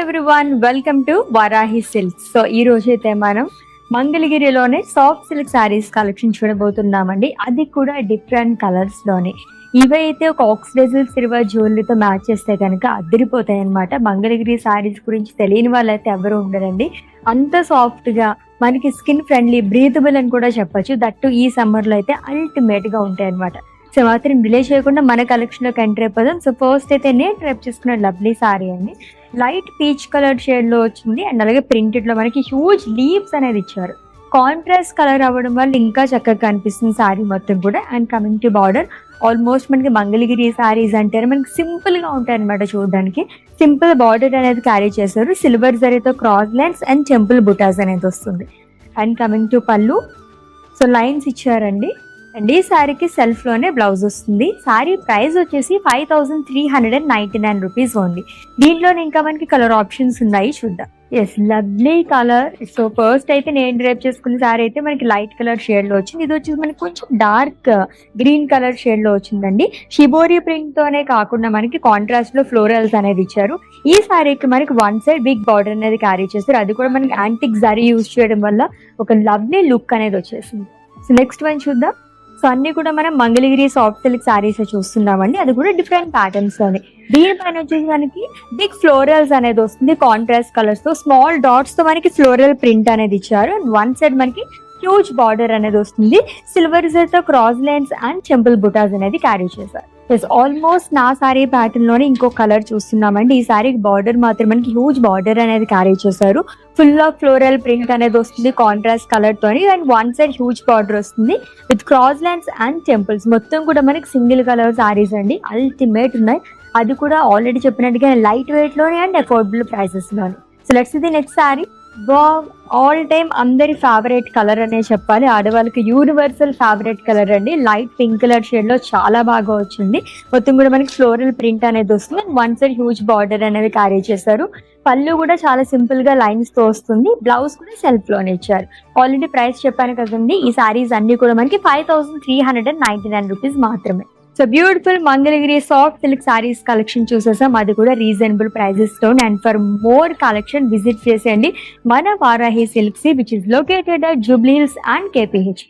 Everyone, welcome to Varahi silks. So ఈ రోజు అయితే మనం మంగళగిరిలోనే సాఫ్ట్ సిల్క్ శారీస్ కలెక్షన్ చూడబోతున్నామండి. అది కూడా డిఫరెంట్ కలర్స్ లోనే. ఇవైతే ఒక ఆక్సిడైజ్డ్ సిల్వర్ జ్యువెలరీతో మ్యాచ్ చేస్తే కనుక అదిరిపోతాయి అనమాట. మంగళగిరి శారీస్ గురించి తెలియని వాళ్ళైతే ఎవరు ఉండరండి. అంత సాఫ్ట్ గా మనకి స్కిన్ ఫ్రెండ్లీ, బ్రీతబుల్ అని కూడా చెప్పొచ్చు. దట్టు ఈ సమ్మర్ లో అయితే అల్టిమేట్ గా ఉంటాయి అనమాట. సో మాత్రం డిలే చేయకుండా మన కలెక్షన్ లోకి ఎంటర్ అయిపోదాం. సో ఫస్ట్ అయితే నేను ట్రైప్ చేసుకున్న లవ్లీ సారీ అండి. లైట్ పీచ్ కలర్ షేడ్ లో వచ్చింది అండ్ అలాగే ప్రింటెడ్ లో మనకి హ్యూజ్ లీవ్స్ అనేది ఇచ్చారు. కాంట్రాస్ట్ కలర్ అవ్వడం వల్ల ఇంకా చక్కగా కనిపిస్తుంది సారీ మొత్తం కూడా. And coming to border, almost మనకి మంగళగిరి సారీస్ అంటే మనకి సింపుల్ గా ఉంటాయి అనమాట. చూడడానికి సింపుల్ బార్డర్ అనేది క్యారీ చేశారు. సిల్వర్ జరీతో క్రాస్ లైన్స్ అండ్ టెంపుల్ బుటాస్ అనేది వస్తుంది. అండ్ కమింగ్ టు పళ్ళు, సో లైన్స్ ఇచ్చారండి. అండ్ ఈ శారీకి సెల్ఫ్ లోనే బ్లౌజ్ వస్తుంది. శారీ ప్రైస్ వచ్చేసి 5399 రూపీస్ ఉంది. దీంట్లోనే ఇంకా మనకి కలర్ ఆప్షన్స్ ఉన్నాయి, చూద్దాం. Yes, lovely colour. So first అయితే నేను డ్రైప్ చేసుకున్న శారీ అయితే మనకి లైట్ కలర్ షేడ్ లో వచ్చింది. ఇది వచ్చేసి మనకి కొంచెం డార్క్ గ్రీన్ కలర్ షేడ్ లో వచ్చిందండి. షిబోరి ప్రింట్ తోనే కాకుండా మనకి కాంట్రాస్ట్ లో ఫ్లోరల్స్ అనేది ఇచ్చారు. ఈ శారీకి మనకి వన్ సైడ్ బిగ్ బార్డర్ అనేది క్యారీ చేస్తారు. అది కూడా మనకి యాంటిక్ జరీ యూజ్ చేయడం వల్ల ఒక లవ్లీ లుక్ అనేది వచ్చేసింది. సో నెక్స్ట్ వన్ చూద్దాం. సో అన్ని కూడా మనం మంగళగిరి సాఫ్ట్ సిల్క్ శారీస్ చూస్తున్నామండి. అది కూడా డిఫరెంట్ ప్యాటర్న్స్ లోనే. దీనిపైన వచ్చేసి మనకి బిగ్ ఫ్లోరల్స్ అనేది వస్తుంది. కాంట్రాస్ట్ కలర్స్ తో స్మాల్ డాట్స్ తో మనకి ఫ్లోరల్ ప్రింట్ అనేది ఇచ్చారు. అండ్ వన్ సైడ్ మనకి హ్యూజ్ బార్డర్ అనేది వస్తుంది. సిల్వర్ తో క్రాస్ లైన్స్ అండ్ టెంపుల్ బుటాస్ అనేది క్యారీ చేశారు. ఆల్మోస్ట్ నా సారీ ప్యాటర్న్ లోనే ఇంకో కలర్ చూస్తున్నామండి. ఈ సారీకి బార్డర్ మాత్రం మనకి హ్యూజ్ బార్డర్ అనేది క్యారీ చేశారు. ఫుల్ ఆఫ్ ఫ్లోరల్ ప్రింట్ అనేది వస్తుంది కాంట్రాస్ట్ కలర్ తోని. And one side huge border వస్తుంది with cross lines and temples. మొత్తం కూడా మనకి సింగిల్ కలర్ సారీస్ అండి, అల్టిమేట్ ఉన్నాయి. అది కూడా ఆల్రెడీ చెప్పినట్టుగా లైట్ వెయిట్ లోనే అండ్ అఫోర్డబుల్ ప్రైసెస్ లోనే. So let's the next sorry. All time అందరి ఫేవరెట్ కలర్ అనే చెప్పాలి. ఆడవాళ్ళకి యూనివర్సల్ ఫేవరెట్ కలర్ అండి. లైట్ పింక్ కలర్ షేడ్ లో చాలా బాగా వచ్చింది. మొత్తం కూడా మనకి ఫ్లోరల్ ప్రింట్ అనేది వస్తుంది. వన్ సైడ్ హ్యూజ్ బార్డర్ అనేది క్యారీ చేశారు. పళ్ళు కూడా చాలా సింపుల్ గా లైన్స్ తో వస్తుంది. బ్లౌజ్ కూడా సెల్ఫ్ లోనే ఇచ్చారు. ఆల్రెడీ ప్రైస్ చెప్పాను కదండి. ఈ సారీస్ అన్ని కూడా మనకి 5399 రూపీస్ మాత్రమే. So beautiful Mangalagiri soft silk saris collection చూసేసాం. అది కూడా రీజనబుల్ ప్రైజెస్ తో. And for more collection visit చేసేయండి మన Varahi silks, which is located at Jubilee Hills and KPH.